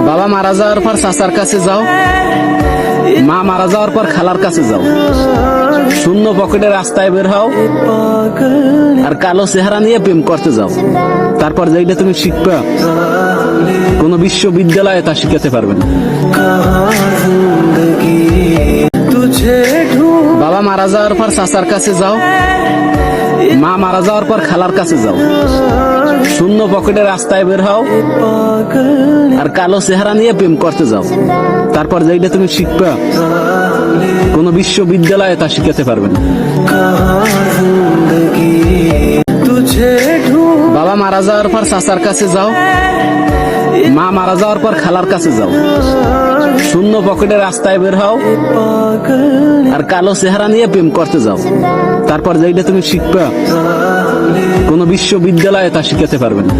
বাবা মারা যাওয়ার পর চাচার কাছে যাও, মা মারা যাওয়ার পর খালার কাছে যাও, শূন্য পকেটে রাস্তায় বের হও আর কালো চেহারা নিয়ে প্রেম করতে যাও। তারপর যেটা তুমি শিখবে কোন বিশ্ববিদ্যালয়ে তা শিখাতে পারবে না। বাবা মারা যাওয়ার পর চাচার কাছে যাও, মা মারা যাওয়ার পর খালার কাছে যাও, শূন্য পকেটে রাস্তায় বের হও আর কালো চেহারা নিয়ে প্রেম করতে যাও। তারপর যেটা তুমি শিখবে কোন বিশ্ববিদ্যালয়ে তা শিখাতে পারবে না। বাবা মারা যাওয়ার পর চাচার কাছে যাও, মা মারা যাওয়ার পর খালার কাছে যাও, শূন্য পকেটে রাস্তায় বের হও আর কালো চেহারা নিয়ে প্রেম করতে যাও। তারপর যেটা তুমি শিখবে কোন বিশ্ববিদ্যালয়ে তা শিখাতে পারবে না।